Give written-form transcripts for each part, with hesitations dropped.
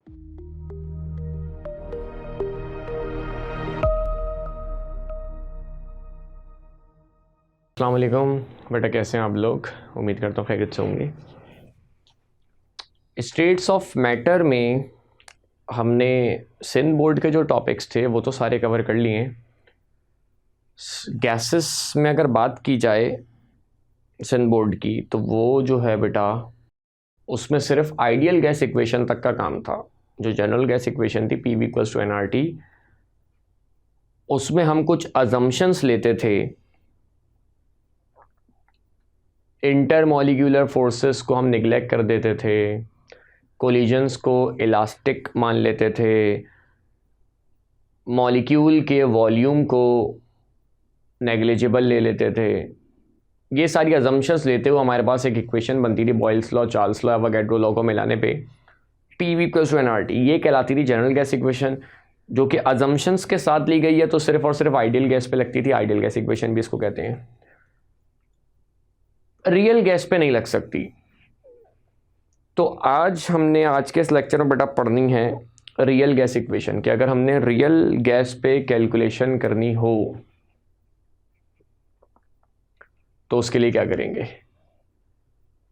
अस्सलाम वालेकुम बेटा, कैसे हैं आप लोग? उम्मीद करता हूँ खैरियत से होंगे। स्टेट्स ऑफ मैटर में हमने सिंध बोर्ड के जो टॉपिक्स थे वो तो सारे कवर कर लिए हैं। गैसेस में अगर बात की जाए सिंध बोर्ड की, तो वो जो है बेटा, उसमें सिर्फ आइडियल गैस इक्वेशन तक का काम था। जो जनरल गैस इक्वेशन थी PV = nRT, उसमें हम कुछ अजम्पशंस लेते थे। इंटरमॉलिक्यूलर फोर्सेस को हम निगलेक्ट कर देते थे, कोलिजन्स को इलास्टिक मान लेते थे, मॉलिक्यूल के वॉल्यूम को नेग्लिजिबल ले लेते थे। ये सारी अजम्पशंस लेते हुए हमारे पास एक इक्वेशन बनती थी, Boyle's law, Charles law, Avogadro law को मिलाने पे PV = nRT। ये कहलाती थी जनरल गैस इक्वेशन, जो कि अजम्पशंस के साथ ली गई है, तो सिर्फ और सिर्फ आइडियल गैस पे लगती थी। आइडियल गैस इक्वेशन भी इसको कहते हैं। रियल गैस पे नहीं लग सकती। तो आज के इस लेक्चर में बेटा पढ़नी है रियल गैस इक्वेशन कि अगर हमने रियल गैस पे कैलकुलेशन करनी हो तो उसके लिए क्या करेंगे।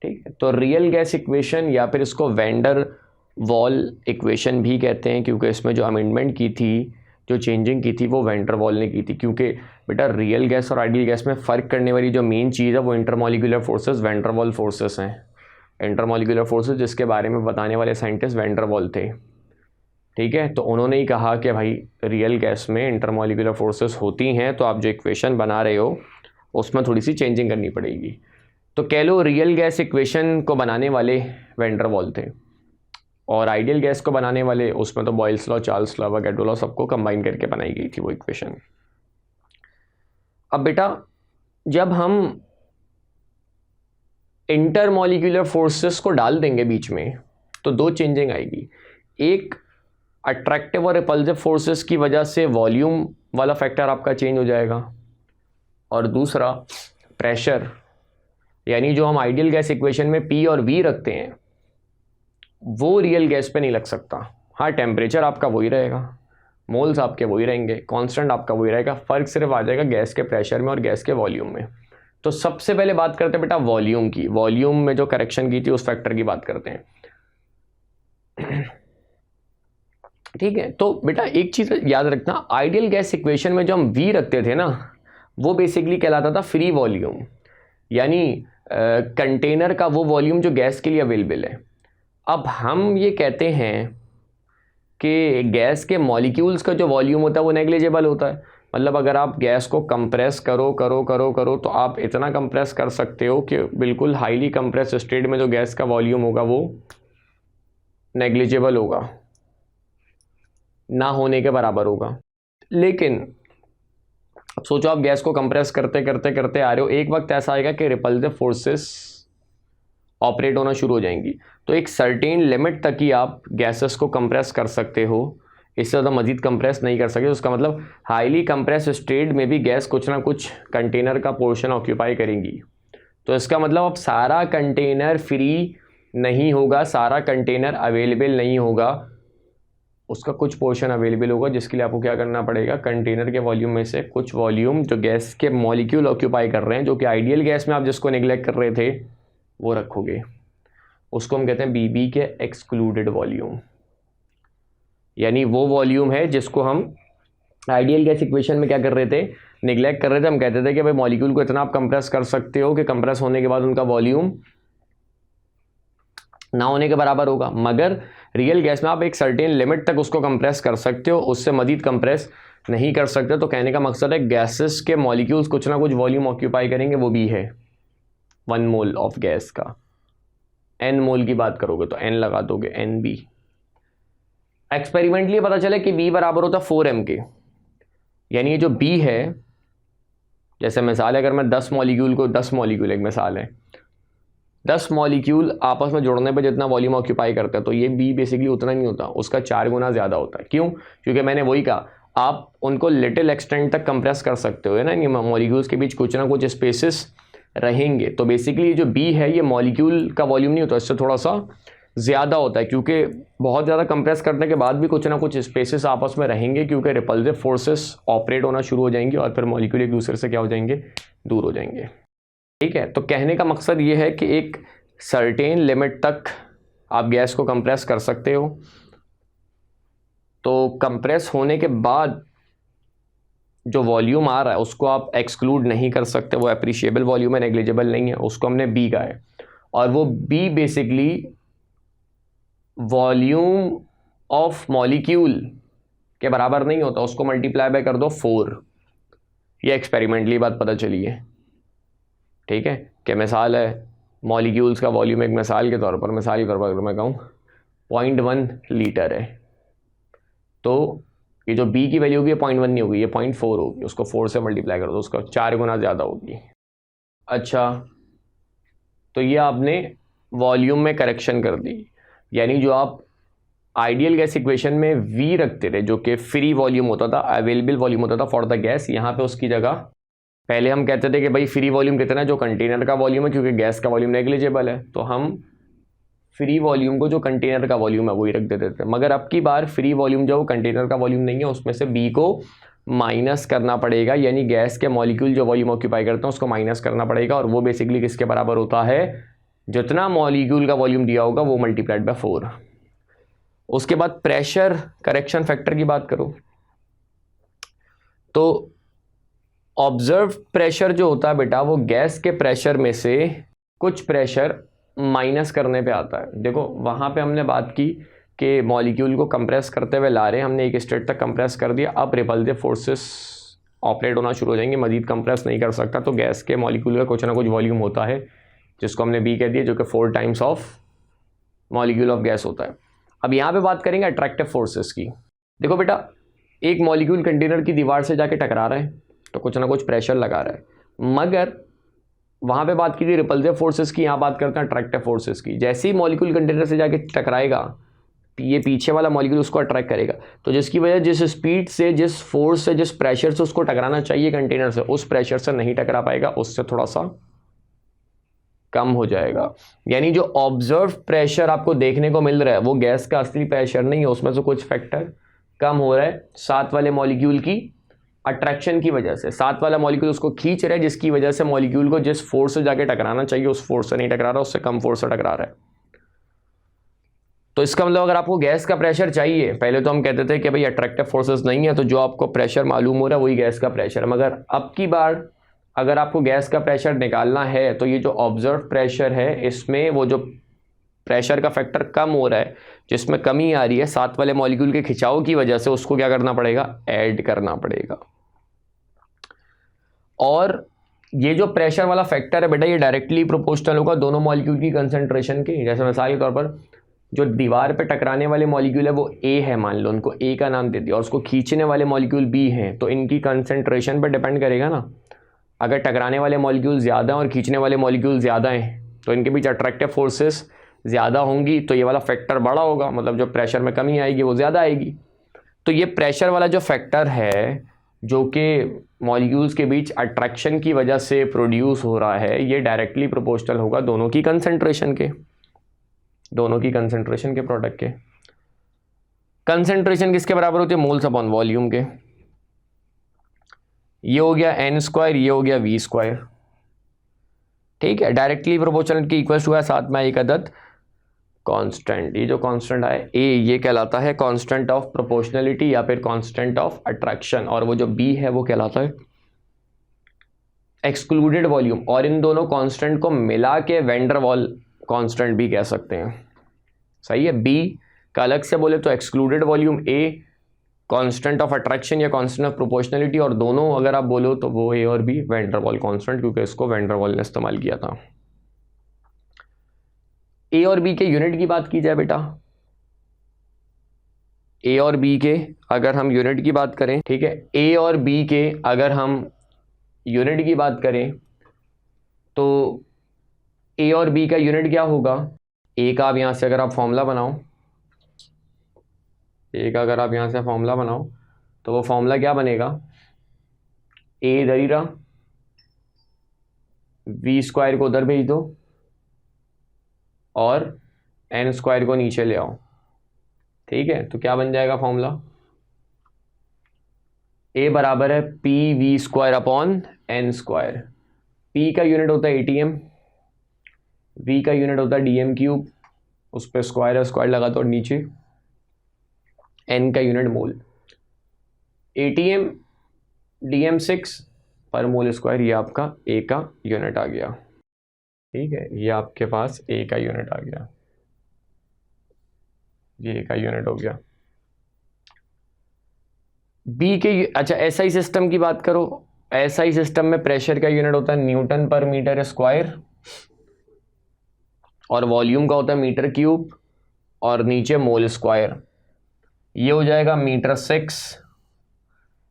ठीक है, तो रियल गैस इक्वेशन, या फिर इसको वैंडर वॉल इक्वेशन भी कहते हैं, क्योंकि इसमें जो अमेंडमेंट की थी, जो चेंजिंग की थी, वो वैंडर वॉल ने की थी। क्योंकि बेटा रियल गैस और आइडियल गैस में फ़र्क करने वाली जो मेन चीज़ है वो intermolecular forces, wander wall forces हैं। इंटरमॉलिक्यूलर फोर्सेस जिसके बारे में बताने वाले साइंटिस्ट वैंडर वॉल थे। ठीक है, तो उन्होंने ही कहा कि भाई रियल गैस में इंटरमॉलिक्यूलर फोर्सेस होती हैं, तो आप जो इक्वेशन बना रहे हो उसमें थोड़ी सी चेंजिंग करनी पड़ेगी। तो कह लो रियल गैस इक्वेशन को बनाने वाले वैंडर वॉल थे, और आइडियल गैस को बनाने वाले, उसमें तो Boyle's law, Charles law, Avogadro law सबको कंबाइन करके बनाई गई थी वो इक्वेशन। अब बेटा जब हम इंटरमॉलिक्यूलर फोर्सेस को डाल देंगे बीच में, तो दो चेंजिंग आएगी। एक, अट्रैक्टिव और रिपल्सिव फोर्सेस की वजह से वॉल्यूम वाला फैक्टर आपका चेंज हो जाएगा, और दूसरा प्रेशर, यानी जो हम आइडियल गैस इक्वेशन में P और V रखते हैं वो रियल गैस पे नहीं लग सकता। हाँ, टेम्परेचर आपका वही रहेगा, मोल्स आपके वही रहेंगे, कांस्टेंट आपका वही रहेगा, फ़र्क सिर्फ आ जाएगा गैस के प्रेशर में और गैस के वॉल्यूम में। तो सबसे पहले बात करते हैं बेटा वॉल्यूम की। वॉल्यूम में जो करेक्शन की थी उस फैक्टर की बात करते हैं। ठीक है, तो बेटा एक चीज़ याद रखना, आइडियल गैस इक्वेशन में जो हम V रखते थे ना, वो बेसिकली कहलाता था फ्री वॉल्यूम, यानी कंटेनर का वो वॉल्यूम जो गैस के लिए अवेलेबल है। अब हम ये कहते हैं कि गैस के मॉलिक्यूल्स का जो वॉल्यूम होता है वो नेग्लिजिबल होता है। मतलब अगर आप गैस को कंप्रेस करो करो करो करो तो आप इतना कंप्रेस कर सकते हो कि बिल्कुल हाईली कंप्रेस स्टेट में जो गैस का वॉल्यूम होगा वो नेग्लिजिबल होगा, ना होने के बराबर होगा। लेकिन अब सोचो आप गैस को कंप्रेस करते करते करते आ रहे हो, एक वक्त ऐसा आएगा कि रिपल्सिव फोर्सेस ऑपरेट होना शुरू हो जाएंगी। तो एक सर्टेन लिमिट तक ही आप गैसेस को कंप्रेस कर सकते हो, इससे ज़्यादा मज़ीद कंप्रेस नहीं कर सकते। उसका मतलब हाईली कंप्रेस स्टेट में भी गैस कुछ ना कुछ कंटेनर का पोर्शन ऑक्यूपाई करेंगी। तो इसका मतलब अब सारा कंटेनर फ्री नहीं होगा, सारा कंटेनर अवेलेबल नहीं होगा, उसका कुछ पोर्शन अवेलेबल होगा, जिसके लिए आपको क्या करना पड़ेगा, कंटेनर के वॉल्यूम में से कुछ वॉल्यूम जो गैस के मॉलिक्यूल ऑक्यूपाई कर रहे हैं, जो कि आइडियल गैस में आप जिसको निगलेक्ट कर रहे थे, वो रखोगे। उसको हम कहते हैं BB के एक्सक्लूडेड वॉल्यूम, यानी वो वॉल्यूम है जिसको हम आइडियल गैस इक्वेशन में क्या कर रहे थे, निगलेक्ट कर रहे थे। हम कहते थे कि भाई मॉलिक्यूल को इतना आप कंप्रेस कर सकते हो कि कंप्रेस होने के बाद उनका वॉल्यूम ना होने के बराबर होगा, मगर रियल गैस में आप एक सर्टेन लिमिट तक उसको कंप्रेस कर सकते हो, उससे मजीद कंप्रेस नहीं कर सकते। तो कहने का मकसद है गैसेस के मॉलिक्यूल्स कुछ ना कुछ वॉल्यूम ऑक्यूपाई करेंगे, वो भी है 1 मोल ऑफ गैस का। N मोल की बात करोगे तो N लगा दोगे, NB। एक्सपेरिमेंटली पता चला कि B बराबर होता 4m के, यानी ये जो B है, जैसे मिसाल है, अगर मैं 10 मॉलिक्यूल एक मिसाल है, 10 मॉलिक्यूल आपस में जुड़ने पे जितना वॉल्यूम ऑक्यूपाई करता है, तो ये B बेसिकली उतना नहीं होता, उसका 4 गुना ज़्यादा होता है। क्यों? क्योंकि मैंने वही कहा, आप उनको लिटिल एक्सटेंट तक कंप्रेस कर सकते हो, है ना, मॉलिक्यूल्स के बीच कुछ ना कुछ स्पेसेस रहेंगे। तो बेसिकली ये जो B है ये मॉलिक्यूल का वॉल्यूम नहीं होता, इससे थोड़ा सा ज़्यादा होता है, क्योंकि बहुत ज़्यादा कंप्रेस करने के बाद भी कुछ ना कुछ स्पेसेस आपस में रहेंगे, क्योंकि रिपल्सिव फोर्सेस ऑपरेट होना शुरू हो जाएंगी और फिर मॉलिक्यूल एक दूसरे से क्या हो जाएंगे, दूर हो जाएंगे। ठीक है, तो कहने का मकसद ये है कि एक सर्टेन लिमिट तक आप गैस को कंप्रेस कर सकते हो। तो कंप्रेस होने के बाद जो वॉल्यूम आ रहा है उसको आप एक्सक्लूड नहीं कर सकते, वो एप्रिशिएबल वॉल्यूम है, नेग्लिजिबल नहीं है, उसको हमने बी कहा है। और वो b basically volume of molecule के बराबर नहीं होता, उसको मल्टीप्लाई बाय कर दो 4। ये एक्सपेरिमेंटली बात पता चली है। ठीक है, कि मिसाल है मॉलिक्यूल्स का वॉल्यूम एक मिसाल के तौर पर अगर मैं कहूँ 0.1 लीटर है, तो ये जो बी की वैल्यू होगी 0.1 नहीं होगी, ये 0.4 होगी, उसको 4 से मल्टीप्लाई कर दो, उसका 4 गुना ज़्यादा होगी। अच्छा, तो ये आपने वॉल्यूम में करेक्शन कर दी, यानी जो आप आइडियल गैस इक्वेशन में वी रखते थे जो कि फ्री वॉल्यूम होता था, अवेलेबल वॉल्यूम होता था फॉर द गैस, यहाँ पे उसकी जगह पहले हम कहते थे कि भाई फ्री वॉल्यूम कितना है, जो कंटेनर का वॉल्यूम है, क्योंकि गैस का वॉल्यूम नेग्लिजिबल है, तो हम फ्री वॉल्यूम को जो कंटेनर का वॉल्यूम है वही रख देते थे। मगर अब की बार फ्री वॉल्यूम जो कंटेनर का वॉल्यूम नहीं है, उसमें से बी को माइनस करना पड़ेगा, यानी गैस के मॉलिक्यूल जो वॉल्यूम ऑक्यूपाई करते हैं उसको माइनस करना पड़ेगा, और वो बेसिकली किसके बराबर होता है, जितना मॉलिक्यूल का वॉल्यूम दिया होगा वो मल्टीप्लाइड बाय 4। उसके बाद प्रेशर करेक्शन फैक्टर की बात करो तो ऑब्जर्व प्रेशर जो होता है बेटा, वो गैस के प्रेशर में से कुछ प्रेशर माइनस करने पे आता है। देखो वहाँ पे हमने बात की कि मॉलिक्यूल को कंप्रेस करते हुए ला रहे हैं, हमने एक स्टेट तक कंप्रेस कर दिया, अब रिपल्सिव फोर्सेस ऑपरेट होना शुरू हो जाएंगे, मजीद कंप्रेस नहीं कर सकता, तो गैस के मॉलिक्यूल का कुछ ना कुछ वॉल्यूम होता है जिसको हमने बी कह दिया, जो कि 4 times of molecule of gas होता है। अब यहाँ पे बात करेंगे अट्रैक्टिव फोर्सेस की। देखो बेटा, एक मॉलिक्यूल कंटेनर की दीवार से जाके टकरा रहा है तो कुछ ना कुछ प्रेशर लगा रहा है, मगर वहाँ पे बात की थी रिपल्सिव फोर्सेस की, यहाँ बात करते हैं अट्रैक्टिव फोर्सेस की। जैसे ही मॉलिक्यूल कंटेनर से जाके टकराएगा, ये पीछे वाला मॉलिक्यूल उसको अट्रैक्ट करेगा, तो जिसकी वजह जिस स्पीड से, जिस फोर्स से, जिस प्रेशर से उसको टकराना चाहिए कंटेनर से, उस प्रेशर से नहीं टकरा पाएगा, उससे थोड़ा सा कम हो जाएगा। यानी जो ऑब्जर्व प्रेशर आपको देखने को मिल रहा है वो गैस का असली प्रेशर नहीं है, उसमें से कुछ फैक्टर कम हो रहा है साथ वाले मॉलिक्यूल की अट्रैक्शन की वजह से। साथ वाला मॉलिक्यूल उसको खींच रहा है, जिसकी वजह से मॉलिक्यूल को जिस फोर्स से जाके टकराना चाहिए उस फोर्स से नहीं टकरा रहा, उससे कम फोर्स से टकरा रहा है। तो इसका मतलब अगर आपको गैस का प्रेशर चाहिए, पहले तो हम कहते थे कि भाई अट्रैक्टिव फोर्सेस नहीं है, तो जो आपको प्रेशर मालूम हो रहा है वही गैस का प्रेशर है। मगर अब की बार अगर आपको गैस का प्रेशर निकालना है तो ये जो ऑब्जर्व प्रेशर है, इसमें वो जो प्रेशर का फैक्टर कम हो रहा है, जिसमें कमी आ रही है साथ वाले मॉलिक्यूल के खिंचाव की वजह से, उसको क्या करना पड़ेगा, ऐड करना पड़ेगा। और ये जो प्रेशर वाला फैक्टर है बेटा, ये डायरेक्टली प्रोपोर्शनल होगा दोनों मॉलिक्यूल की कंसंट्रेशन के। जैसे मिसाल के तौर पर जो दीवार पे टकराने वाले मॉलिक्यूल है वो ए है, मान लो उनको ए का नाम दे दिया, और उसको खींचने वाले मॉलिक्यूल बी हैं, तो इनकी कंसंट्रेशन पर डिपेंड करेगा ना। अगर टकराने वाले मॉलिक्यूल ज़्यादा हैं और खींचने वाले मॉलिक्यूल ज़्यादा हैं तो इनके बीच अट्रैक्टिव फोर्सेस ज़्यादा होंगी, तो ये वाला फैक्टर बड़ा होगा, मतलब जो प्रेशर में कमी आएगी वो ज़्यादा आएगी। तो ये प्रेशर वाला जो फैक्टर है जो कि मॉलिक्यूल्स के बीच अट्रैक्शन की वजह से प्रोड्यूस हो रहा है, ये डायरेक्टली प्रोपोर्शनल होगा दोनों की कंसंट्रेशन के, दोनों की कंसंट्रेशन के प्रोडक्ट के। कंसंट्रेशन किसके बराबर होती है, मोल्स अपॉन वॉल्यूम के। ये हो गया n स्क्वायर, ये हो गया v स्क्वायर। ठीक है, डायरेक्टली प्रोपोर्शनल की इक्वल टू है साथ में एक अदद कांस्टेंट। ये जो कांस्टेंट है a, ये कहलाता है कांस्टेंट ऑफ प्रोपोर्शनलिटी या फिर कांस्टेंट ऑफ अट्रैक्शन, और वो जो b है वो कहलाता है एक्सक्लूडेड वॉल्यूम। और इन दोनों कांस्टेंट को मिला के वैन डर वाल कांस्टेंट भी कह सकते हैं। सही है, b का अलग से बोले तो excluded volume, a constant of attraction या कांस्टेंट ऑफ प्रोपोर्शनलिटी, और दोनों अगर आप बोलो तो वो ए और बी वैन डर वाल कांस्टेंट, क्योंकि इसको वैन डर वाल ने इस्तेमाल किया था। ए और बी के यूनिट की बात की जाए बेटा, ए और बी के अगर हम यूनिट की बात करें, ठीक है, ए और बी के अगर हम यूनिट की बात करें तो ए और बी का यूनिट क्या होगा। ए का आप यहां से अगर आप फॉर्मूला बनाओ, ए का अगर आप यहां से फॉर्मूला बनाओ तो वो फॉर्मूला क्या बनेगा, ए इधर ही रहा, वी स्क्वायर को उधर भेज दो और एन स्क्वायर को नीचे ले आओ, ठीक है। तो क्या बन जाएगा फॉर्मूला, ए बराबर है p v square upon n square. P का यूनिट होता है एटीएम, वी का यूनिट होता है डीएम क्यूब, उस पर स्क्वायर है, स्क्वायर लगा दो और नीचे एन का यूनिट मोल। एटीएम डीएम 6 पर मोल स्क्वायर, ये आपका ए का यूनिट आ गया, ठीक है। ये आपके पास ए का यूनिट आ गया, ये ए का यूनिट हो गया। बी के अच्छा एसआई सिस्टम की बात करो, एसआई सिस्टम में प्रेशर का यूनिट होता है न्यूटन पर मीटर स्क्वायर और वॉल्यूम का होता है मीटर क्यूब और नीचे मोल स्क्वायर। ये हो जाएगा मीटर 6,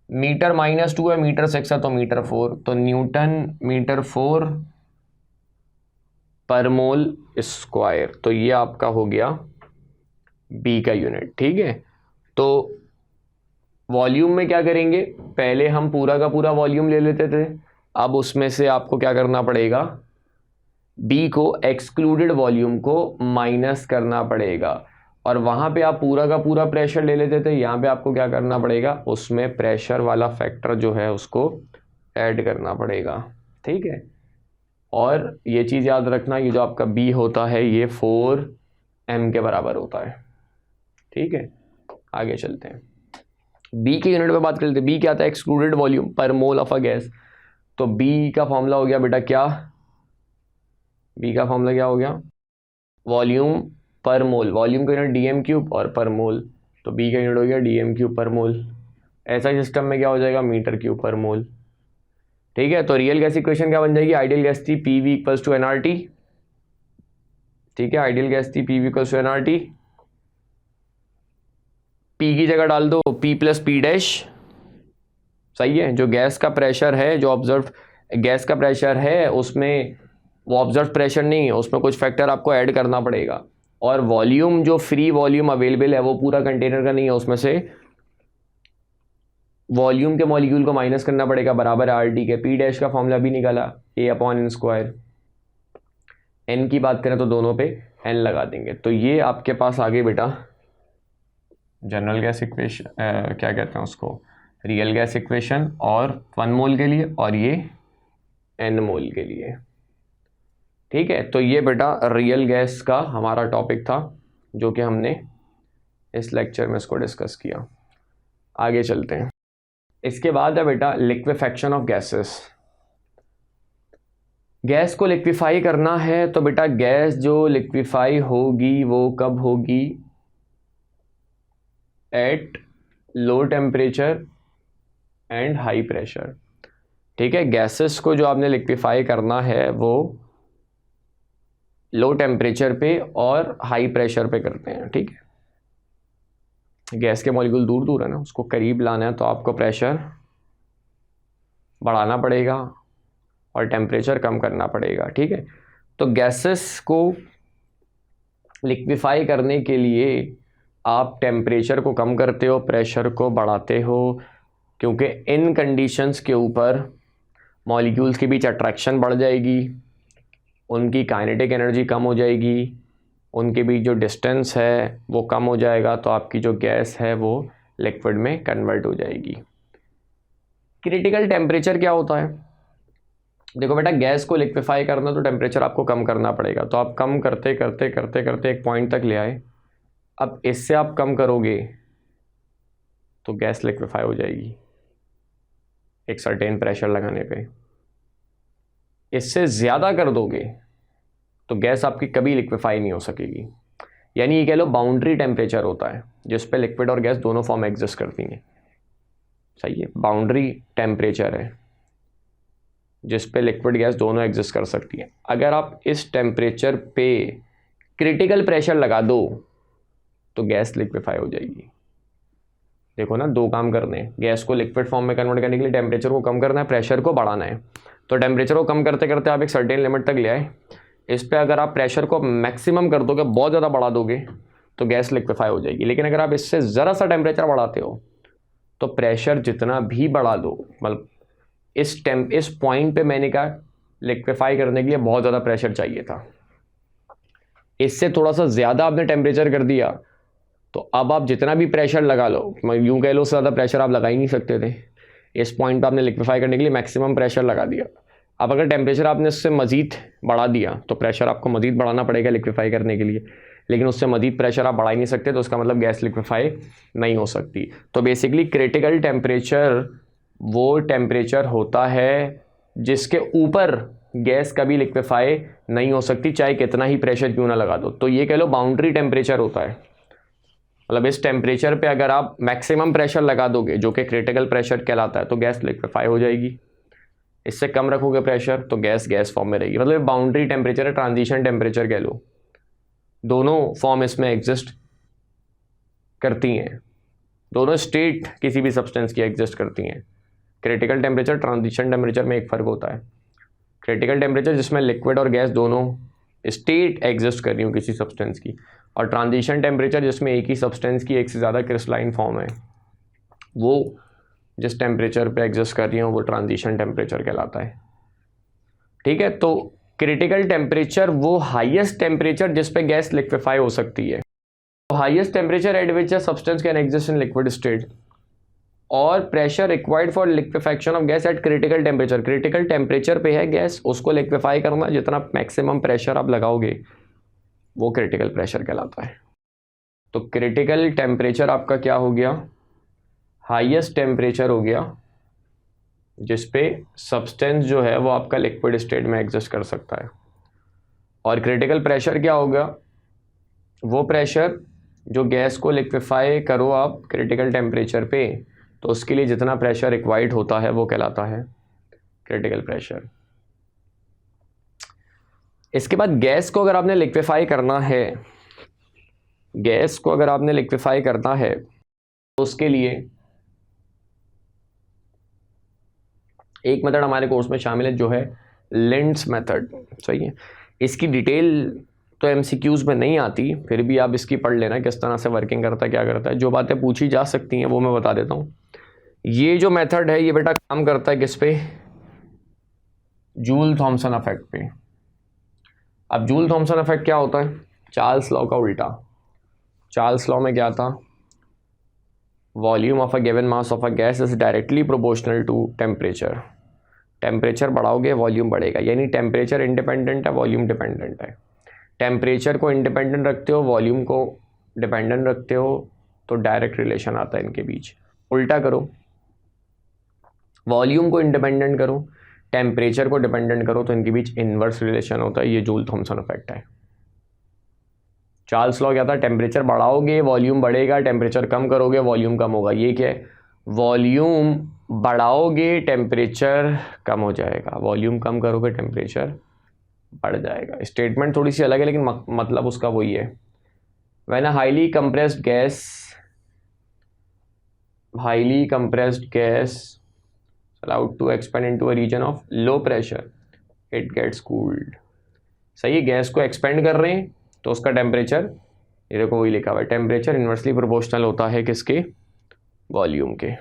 मीटर -2 है, मीटर 6 है तो मीटर 4, तो न्यूटन मीटर 4 पर मोल स्क्वायर। तो ये आपका हो गया बी का यूनिट, ठीक है। तो वॉल्यूम में क्या करेंगे, पहले हम पूरा का पूरा वॉल्यूम ले लेते थे, अब उसमें से आपको क्या करना पड़ेगा, बी को एक्सक्लूडेड वॉल्यूम को माइनस करना पड़ेगा, और वहाँ पे आप पूरा का पूरा प्रेशर ले लेते थे, यहाँ पे आपको क्या करना पड़ेगा, उसमें प्रेशर वाला फैक्टर जो है उसको ऐड करना पड़ेगा, ठीक है। और ये चीज़ याद रखना, ये जो आपका बी होता है ये 4m के बराबर होता है, ठीक है। आगे चलते हैं, बी के यूनिट पे बात कर लेते हैं। बी क्या आता है, एक्सक्लूडेड वॉल्यूम पर मोल ऑफ अ गैस। तो बी का फॉर्मूला हो गया बेटा क्या, बी का फॉर्मूला क्या हो गया, वॉल्यूम पर मोल, वॉल्यूम का यूनिट डीएम क्यूब और पर मोल, तो बी का यूनिट हो गया डीएम क्यूब पर मोल। ऐसा सिस्टम में क्या हो जाएगा, मीटर क्यूब पर मोल, ठीक है। तो रियल गैस इक्वेशन क्या बन जाएगी, आइडियल गैस थी p v equals to NRT, ठीक है। आइडियल गैस थी p v equals to NRT, p की जगह डाल दो पी प्लस पी डैश, सही है। जो गैस का प्रेशर है, जो ऑब्जर्व गैस का प्रेशर है उसमें वो ऑब्जर्व प्रेशर नहीं है, उसमें कुछ फैक्टर आपको ऐड करना पड़ेगा। और वॉल्यूम जो फ्री वॉल्यूम अवेलेबल है वो पूरा कंटेनर का नहीं है, उसमें से वॉल्यूम के मॉलिक्यूल को माइनस करना पड़ेगा, बराबर आर टी के। पी डैश का फॉर्मूला भी निकाला ए अपॉन एन स्क्वायर। एन की बात करें तो दोनों पे एन लगा देंगे। तो ये आपके पास आगे बेटा जनरल गैस इक्वेशन, क्या कहते हैं उसको, रियल गैस इक्वेशन, और 1 मोल के लिए और ये n मोल के लिए, ठीक है। तो ये बेटा रियल गैस का हमारा टॉपिक था जो कि हमने इस लेक्चर में इसको डिस्कस किया। आगे चलते हैं, इसके बाद है बेटा लिक्विफैक्शन ऑफ गैसेस। गैस को लिक्विफाई करना है तो बेटा गैस जो लिक्विफाई होगी वो कब होगी, at low temperature and high pressure, ठीक है। गैसेस को जो आपने लिक्विफाई करना है वो लो टेम्परेचर पे और हाई प्रेशर पे करते हैं, ठीक है। गैस के मॉलिक्यूल दूर दूर है ना, उसको करीब लाना है तो आपको प्रेशर बढ़ाना पड़ेगा और टेम्परेचर कम करना पड़ेगा, ठीक है। तो गैसेस को लिक्विफाई करने के लिए आप टेम्परेचर को कम करते हो, प्रेशर को बढ़ाते हो, क्योंकि इन कंडीशंस के ऊपर मॉलिक्यूल्स के बीच अट्रैक्शन बढ़ जाएगी, उनकी काइनेटिक एनर्जी कम हो जाएगी, उनके बीच जो डिस्टेंस है वो कम हो जाएगा, तो आपकी जो गैस है वो लिक्विड में कन्वर्ट हो जाएगी। क्रिटिकल टेम्परेचर क्या होता है, देखो बेटा गैस को लिक्विफाई करना तो टेम्परेचर आपको कम करना पड़ेगा, तो आप कम करते करते करते करते एक पॉइंट तक ले आए। अब इससे आप कम करोगे तो गैस लिक्विफाई हो जाएगी एक सर्टेन प्रेशर लगाने पे। इससे ज़्यादा कर दोगे तो गैस आपकी कभी लिक्विफाई नहीं हो सकेगी। यानी ये कह लो बाउंड्री टेम्परेचर होता है जिस पे लिक्विड और गैस दोनों फॉर्म एग्जिस्ट करती हैं, सही है। बाउंड्री टेम्परेचर है जिस पे लिक्विड गैस दोनों एग्जिस्ट कर सकती है। अगर आप इस टेम्परेचर पे क्रिटिकल प्रेशर लगा दो तो गैस लिक्विफाई हो जाएगी। देखो ना, दो काम करने हैं, गैस को लिक्विड फॉर्म में कन्वर्ट करने के लिए टेम्परेचर को कम करना है, प्रेशर को बढ़ाना है। तो टेम्परेचर को कम करते करते आप एक सर्टेन लिमिट तक ले आए, इस पे अगर आप प्रेशर को मैक्सिमम कर दोगे, बहुत ज़्यादा बढ़ा दोगे तो गैस लिक्विफाई हो जाएगी। लेकिन अगर आप इससे ज़रा सा टेम्परेचर बढ़ाते हो तो प्रेशर जितना भी बढ़ा दो, मतलब इस पॉइंट पे मैंने कहा लिक्विफाई करने के लिए बहुत ज़्यादा प्रेशर चाहिए था, इससे थोड़ा सा ज़्यादा आपने टेम्परेचर कर दिया तो अब आप जितना भी प्रेशर लगा लो, यूँ कह लो उससे ज़्यादा प्रेशर आप लगा ही नहीं सकते थे। इस पॉइंट पर आपने लिक्विफाई करने के लिए मैक्सिमम प्रेशर लगा दिया। अब अगर टेम्परेचर आपने उससे मज़ीद बढ़ा दिया तो प्रेशर आपको मज़ीद बढ़ाना पड़ेगा लिक्विफाई करने के लिए, लेकिन उससे मज़ीद प्रेशर आप बढ़ा ही नहीं सकते, तो उसका मतलब गैस लिक्विफाई नहीं हो सकती। तो बेसिकली क्रिटिकल टेम्परेचर वो टेम्परेचर होता है जिसके ऊपर गैस कभी लिक्विफाई नहीं हो सकती, चाहे कितना ही प्रेशर क्यों ना लगा दो। तो ये कह लो बाउंड्री टेम्परेचर होता है, मतलब इस टेम्परेचर पे अगर आप मैक्सिमम प्रेशर लगा दोगे जो कि क्रिटिकल प्रेशर कहलाता है तो गैस लिक्विफाई हो जाएगी। इससे कम रखोगे प्रेशर तो गैस गैस फॉर्म में रहेगी। मतलब बाउंड्री टेम्परेचर है, ट्रांजिशन टेम्परेचर कह लो, दोनों फॉर्म इसमें एग्जिस्ट करती हैं, दोनों स्टेट किसी भी सब्सटेंस की एग्जिस्ट करती हैं। क्रिटिकल टेम्परेचर ट्रांजिशन टेम्परेचर में एक फ़र्क होता है। क्रिटिकल टेम्परेचर जिसमें लिक्विड और गैस दोनों स्टेट एग्जिस्ट कर रही हो किसी सब्सटेंस की, और ट्रांजिशन टेम्परेचर जिसमें एक ही सब्सटेंस की एक से ज़्यादा क्रिस्टलाइन फॉर्म है, वो जिस टेम्परेचर पे एग्जिस्ट कर रही हो वो ट्रांजिशन टेम्परेचर कहलाता है। ठीक है, तो क्रिटिकल टेम्परेचर वो हाईएस्ट टेम्परेचर जिस पे गैस लिक्विफाई हो सकती है, highest temperature at which a substance can exist in liquid state, और pressure required for liquefaction of gas at critical temperature. Critical temperature पे है गैस, उसको लिक्विफाई करना, जितना मैक्सिमम प्रेशर आप लगाओगे वो क्रिटिकल प्रेशर कहलाता है। तो क्रिटिकल टेम्परेचर आपका क्या हो गया, हाईएस्ट टेम्परेचर हो गया जिस पे सब्सटेंस जो है वो आपका लिक्विड स्टेट में एग्जिस्ट कर सकता है। और क्रिटिकल प्रेशर क्या होगा, वो प्रेशर जो गैस को लिक्विफाई करो आप क्रिटिकल टेम्परेचर पे, तो उसके लिए जितना प्रेशर रिक्वायर्ड होता है वो कहलाता है क्रिटिकल प्रेशर। इसके बाद गैस को अगर आपने लिक्विफाई करना है, गैस को अगर आपने लिक्विफाई करना है तो उसके लिए एक मेथड हमारे कोर्स में शामिल है जो है लिंड्स मेथड। सही है, इसकी डिटेल तो एमसीक्यूज़ में नहीं आती, फिर भी आप इसकी पढ़ लेना किस तरह से वर्किंग करता है, क्या करता है। जो बातें पूछी जा सकती हैं वो मैं बता देता हूँ। ये जो मेथड है ये बेटा काम करता है किस पे, जूल थॉमसन इफेक्ट पे। अब जूल थॉमसन इफेक्ट क्या होता है, चार्ल्स लॉ का उल्टा। चार्ल्स लॉ में क्या था, volume of a given mass of a gas is directly proportional to temperature. Temperature बढ़ाओगे वॉल्यूम बढ़ेगा, यानी टेम्परेचर इंडिपेंडेंट है, वॉल्यूम डिपेंडेंट है। टेम्परेचर को इंडिपेंडेंट रखते हो, वॉल्यूम को डिपेंडेंट रखते हो, तो डायरेक्ट रिलेशन आता है इनके बीच। उल्टा करो, वॉल्यूम को इंडिपेंडेंट करो, टेम्परेचर को डिपेंडेंट करो, तो इनके बीच इन्वर्स रिलेशन होता है। ये जूल थॉमसन इफेक्ट है। चार्ल्स लॉ क्या था, टेम्परेचर बढ़ाओगे वॉल्यूम बढ़ेगा, टेम्परेचर कम करोगे वॉल्यूम कम होगा। ये क्या है, वॉल्यूम बढ़ाओगे टेम्परेचर कम हो जाएगा, वॉल्यूम कम करोगे टेम्परेचर बढ़ जाएगा। स्टेटमेंट थोड़ी सी अलग है लेकिन मतलब उसका वही है। When a highly compressed gas allowed to expand into a region of low pressure it gets cooled। सही है, गैस को एक्सपेंड कर रहे हैं तो उसका टेम्परेचर, ये देखो वही लिखा हुआ है, टेम्परेचर इन्वर्सली प्रोपोर्शनल होता है किसके, वॉल्यूम के।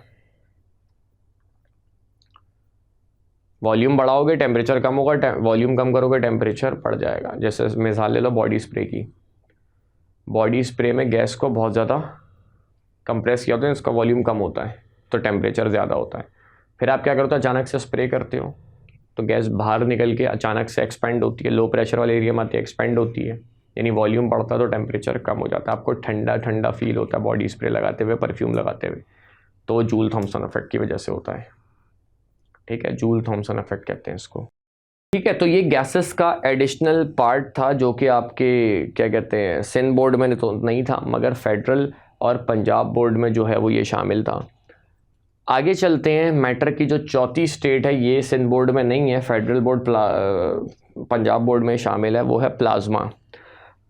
वॉल्यूम बढ़ाओगे टेम्परेचर कम होगा, वॉल्यूम कम करोगे टेम्परेचर बढ़ जाएगा। जैसे मिसाल ले लो बॉडी स्प्रे की, बॉडी स्प्रे में गैस को बहुत ज़्यादा कंप्रेस किया होता है, इसका वॉल्यूम कम होता है तो टेम्परेचर ज़्यादा होता है। फिर आप क्या करते हो, अचानक से स्प्रे करते हो तो गैस बाहर निकल के अचानक से एक्सपेंड होती है, लो प्रेशर वाले एरिया में आती है, एक्सपेंड होती है, यानी वॉल्यूम बढ़ता है तो टेम्परेचर कम हो जाता है। आपको ठंडा ठंडा फील होता है बॉडी स्प्रे लगाते हुए, परफ्यूम लगाते हुए, तो जूल थॉमसन इफेक्ट की वजह से होता है। ठीक है, जूल थॉमसन इफेक्ट कहते हैं इसको। ठीक है, तो ये गैसेस का एडिशनल पार्ट था जो कि आपके क्या कहते हैं सिंध बोर्ड में तो नहीं था, मगर फेडरल और पंजाब बोर्ड में जो है वो ये शामिल था। आगे चलते हैं, मैटर की जो चौथी स्टेट है ये सिंध बोर्ड में नहीं है, फेडरल बोर्ड पंजाब बोर्ड में शामिल है, वो है प्लाज्मा।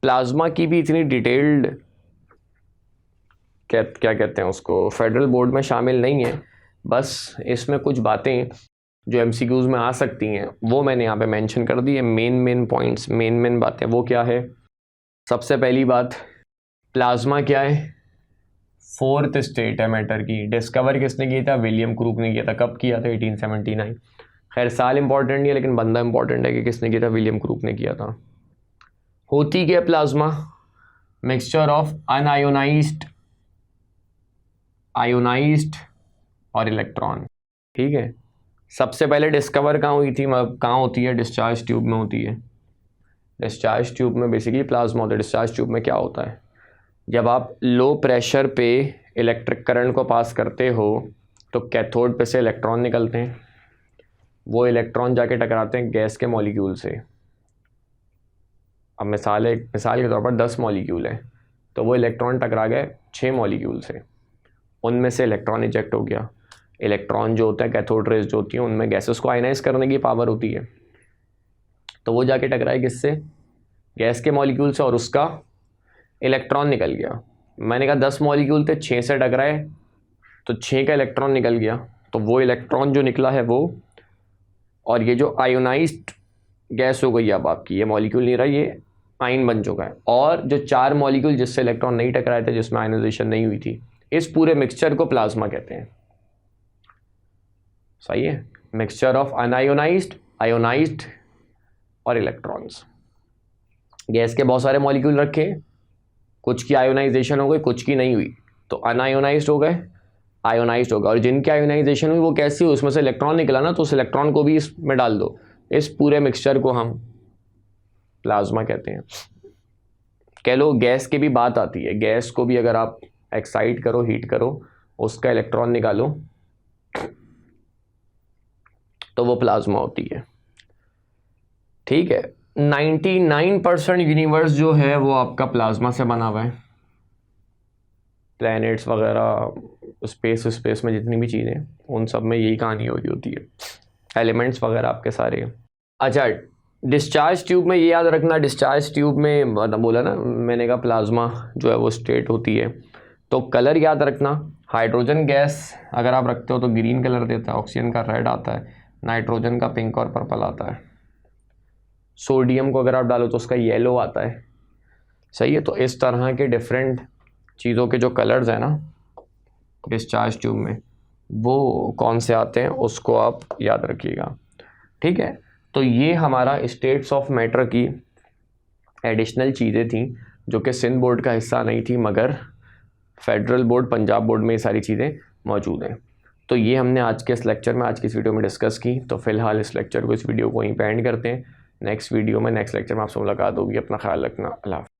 प्लाज्मा की भी इतनी डिटेल्ड क्या कहते हैं उसको फेडरल बोर्ड में शामिल नहीं है, बस इसमें कुछ बातें जो एमसीक्यूज़ में आ सकती हैं वो मैंने यहाँ पे मेंशन कर दी है। मेन पॉइंट्स, मेन बातें वो क्या है। सबसे पहली बात, प्लाज्मा क्या है, फोर्थ स्टेट है मैटर की। डिस्कवर किसने किया था, विलियम क्रूक ने किया था। कब किया था, 1879। खैर साल इंपॉर्टेंट नहीं है लेकिन बंदा इंपॉर्टेंट है कि किसने किया था, विलियम क्रूक ने किया था। होती क्या plasma? Mixture of unionised, ionised और इलेक्ट्रॉन। ठीक है, सबसे पहले डिस्कवर कहाँ हुई थी, कहाँ होती है? डिस्चार्ज ट्यूब में होती है। डिस्चार्ज ट्यूब में बेसिकली प्लाज्मा होता है। डिस्चार्ज ट्यूब में क्या होता है, जब आप लो प्रेशर पे इलेक्ट्रिक करंट को पास करते हो तो कैथोड पे से इलेक्ट्रॉन निकलते हैं, वो इलेक्ट्रॉन जाके टकराते हैं गैस के मॉलिक्यूल से। अब मिसाल के तौर पर 10 मॉलिक्यूल है, तो वो इलेक्ट्रॉन टकरा गए 6 मॉलिक्यूल से, उनमें से इलेक्ट्रॉन इजेक्ट हो गया। इलेक्ट्रॉन जो होता है, कैथोड रेज जो होती हैं, उनमें गैसेस को आयनाइज करने की पावर होती है, तो वो जाके टकराए किससे? गैस के मॉलिक्यूल से, और उसका इलेक्ट्रॉन निकल गया। मैंने कहा 10 मॉलिक्यूल थे, 6 से टकराए तो 6 का इलेक्ट्रॉन निकल गया, तो वो इलेक्ट्रॉन जो निकला है वो, और ये जो आयोनाइज्ड गैस हो गई अब आपकी, ये मॉलिक्यूल नहीं रहा, ये आयन बन चुका है। और जो 4 मॉलिक्यूल जिससे इलेक्ट्रॉन नहीं टकराए थे, जिसमें आयनाइजेशन नहीं हुई थी, इस पूरे मिक्सचर को प्लाज्मा कहते हैं। सही है, मिक्सचर ऑफ अनआयोनाइज्ड, आयोनाइज्ड और इलेक्ट्रॉन्स। गैस के बहुत सारे मॉलिक्यूल रखे, कुछ की आयोनाइजेशन हो गई, कुछ की नहीं हुई, तो अनआयोनाइज्ड हो गए, आयोनाइज्ड होगा। और जिनकी आयोनाइजेशन हुई वो कैसी हुई, उसमें से इलेक्ट्रॉन निकला ना, तो उस इलेक्ट्रॉन को भी इसमें डाल दो। इस पूरे मिक्सचर को हम प्लाज्मा कहते हैं। कह लो गैस की भी बात आती है, गैस को भी अगर आप एक्साइट करो, हीट करो, उसका इलेक्ट्रॉन निकालो, तो वो प्लाज्मा होती है। ठीक है, 99% यूनिवर्स जो है वो आपका प्लाज्मा से बना हुआ है। प्लैनेट्स वगैरह, स्पेस में जितनी भी चीज़ें, उन सब में यही कहानी हो रही होती है, एलिमेंट्स वगैरह आपके सारे। अच्छा, डिस्चार्ज ट्यूब में ये याद रखना, डिस्चार्ज ट्यूब में बोला ना मैंने कहा प्लाज्मा जो है वो स्ट्रेट होती है, तो कलर याद रखना। हाइड्रोजन गैस अगर आप रखते हो तो ग्रीन कलर देता है, ऑक्सीजन का रेड आता है, नाइट्रोजन का पिंक और पर्पल आता है, सोडियम को अगर आप डालो तो उसका येलो आता है। सही है, तो इस तरह के डिफरेंट चीज़ों के जो कलर्स हैं ना डिस्चार्ज ट्यूब में, वो कौन से आते हैं उसको आप याद रखिएगा। ठीक है, तो ये हमारा स्टेट्स ऑफ मैटर की एडिशनल चीज़ें थी जो कि सिंध बोर्ड का हिस्सा नहीं थी, मगर फेडरल बोर्ड, पंजाब बोर्ड में ये सारी चीज़ें मौजूद हैं। तो ये हमने आज के इस लेक्चर में, आज की इस वीडियो में डिस्कस की। तो फिलहाल इस लेक्चर को, इस वीडियो को यहीं पे एंड करते हैं। नेक्स्ट वीडियो में, नेक्स्ट लेक्चर में आपसे मुलाकात होगी। अपना ख्याल रखना। अल्लाह।